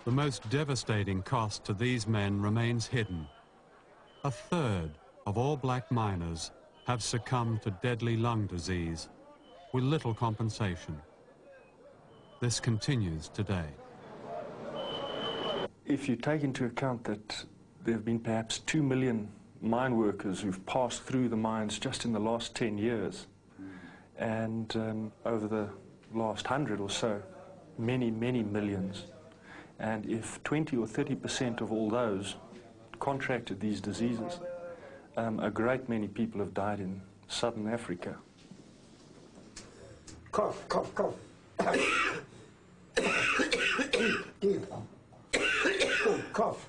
The most devastating cost to these men remains hidden. A third of all black miners have succumbed to deadly lung disease with little compensation. This continues today. If you take into account that there have been perhaps 2 million mine workers who've passed through the mines just in the last 10 years, and over the last 100 or so, many, many millions. And if 20 or 30% of all those contracted these diseases, a great many people have died in southern Africa. Cough, cough, cough. Deep. Cough.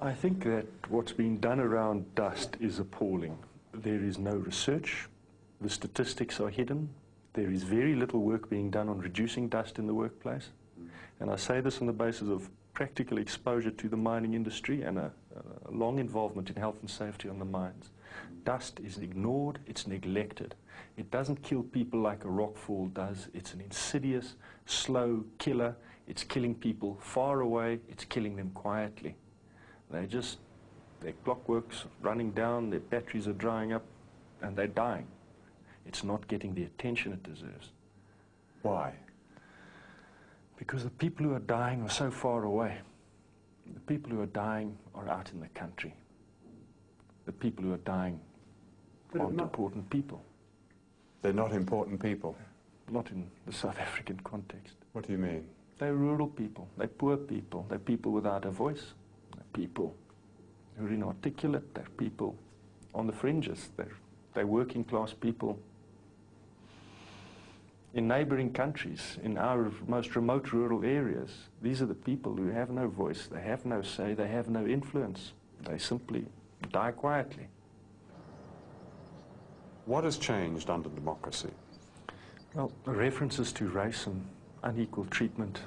I think that what's being done around dust is appalling. There is no research. The statistics are hidden. There is very little work being done on reducing dust in the workplace. And I say this on the basis of practical exposure to the mining industry and a long involvement in health and safety on the mines. Dust is ignored, it's neglected. It doesn't kill people like a rockfall does. It's an insidious, slow killer. It's killing people far away. It's killing them quietly. Their clockwork's running down, their batteries are drying up, and they're dying. It's not getting the attention it deserves. Why? Because the people who are dying are so far away. The people who are dying are out in the country. The people who are dying aren't important people. They're not important people? Not in the South African context. What do you mean? They're rural people. They're poor people. They're people without a voice. They're people who are inarticulate. They're people on the fringes. They're working class people. In neighboring countries, in our most remote rural areas, these are the people who have no voice, they have no say, they have no influence. They simply die quietly. What has changed under democracy? Well, references to race and unequal treatment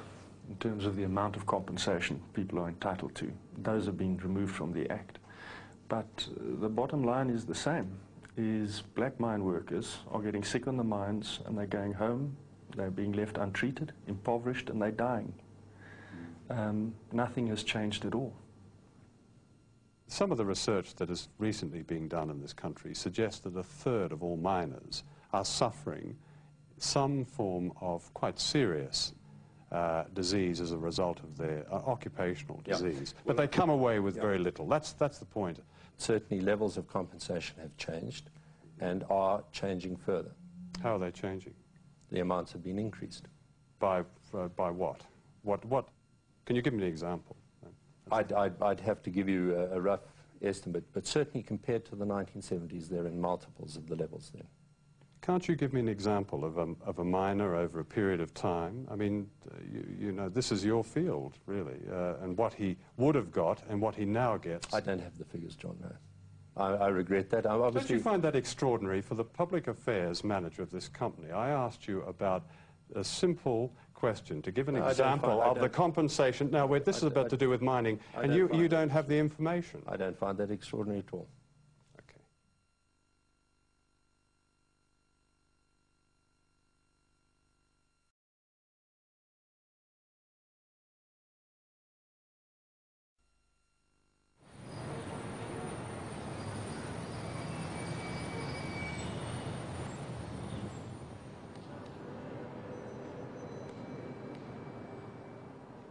in terms of the amount of compensation people are entitled to, those have been removed from the Act. But the bottom line is the same. Is black mine workers are getting sick on the mines and they're going home, they're being left untreated, impoverished, and they're dying. Nothing has changed at all. Some of the research that is recently being done in this country suggests that a third of all miners are suffering some form of quite serious disease as a result of their occupational disease. But they come away with very little. That's the point. Certainly levels of compensation have changed and are changing further. How are they changing? The amounts have been increased. By what? What? Can you give me an example? I'd have to give you a rough estimate, but certainly compared to the 1970s, they're in multiples of the levels then. Can't you give me an example of a miner over a period of time? I mean, you know, this is your field, really, and what he would have got and what he now gets. I don't have the figures, John, no. I regret that. Don't you find that extraordinary? For the public affairs manager of this company, I asked you about a simple question to give an example of the compensation. Now, this is about to do with mining, and you don't have the information. I don't find that extraordinary at all.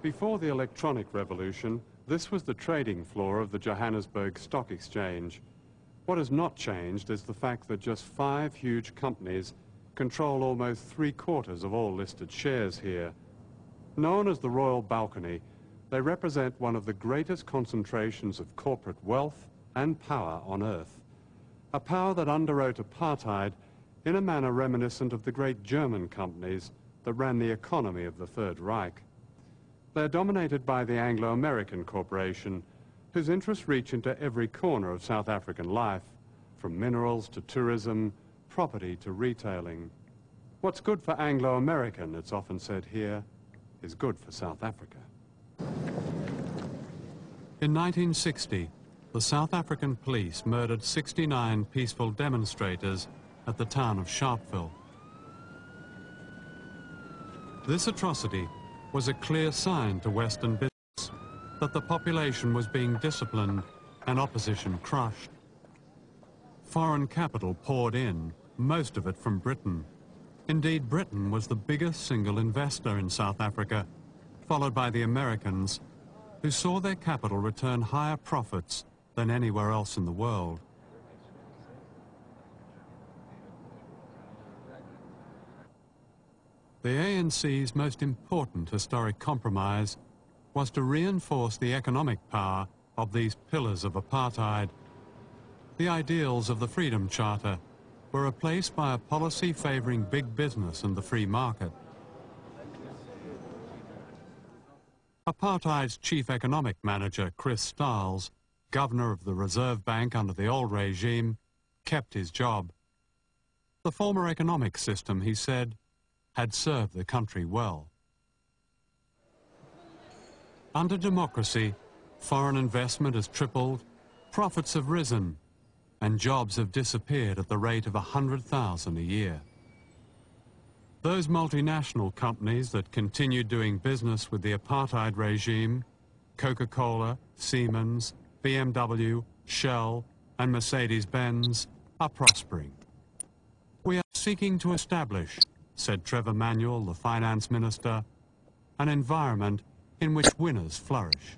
Before the electronic revolution, this was the trading floor of the Johannesburg Stock Exchange. What has not changed is the fact that just 5 huge companies control almost 3/4 of all listed shares here. Known as the Royal Balcony, they represent one of the greatest concentrations of corporate wealth and power on earth. A power that underwrote apartheid in a manner reminiscent of the great German companies that ran the economy of the Third Reich. They're dominated by the Anglo-American Corporation, whose interests reach into every corner of South African life, from minerals to tourism, property to retailing. What's good for Anglo-American, it's often said here, is good for South Africa. In 1960, the South African police murdered 69 peaceful demonstrators at the town of Sharpeville. This atrocity was a clear sign to Western business that the population was being disciplined and opposition crushed. Foreign capital poured in, most of it from Britain. Indeed, Britain was the biggest single investor in South Africa, followed by the Americans, who saw their capital return higher profits than anywhere else in the world. The ANC's most important historic compromise was to reinforce the economic power of these pillars of apartheid. The ideals of the Freedom Charter were replaced by a policy favouring big business and the free market. Apartheid's chief economic manager, Chris Stiles, governor of the Reserve Bank under the old regime, kept his job. The former economic system, he said, had served the country well. Under democracy, foreign investment has tripled, profits have risen, and jobs have disappeared at the rate of 100,000 a year. Those multinational companies that continued doing business with the apartheid regime, Coca-Cola, Siemens, BMW, Shell, and Mercedes-Benz, are prospering. We are seeking to establish, said Trevor Manuel, the finance minister, an environment in which winners flourish.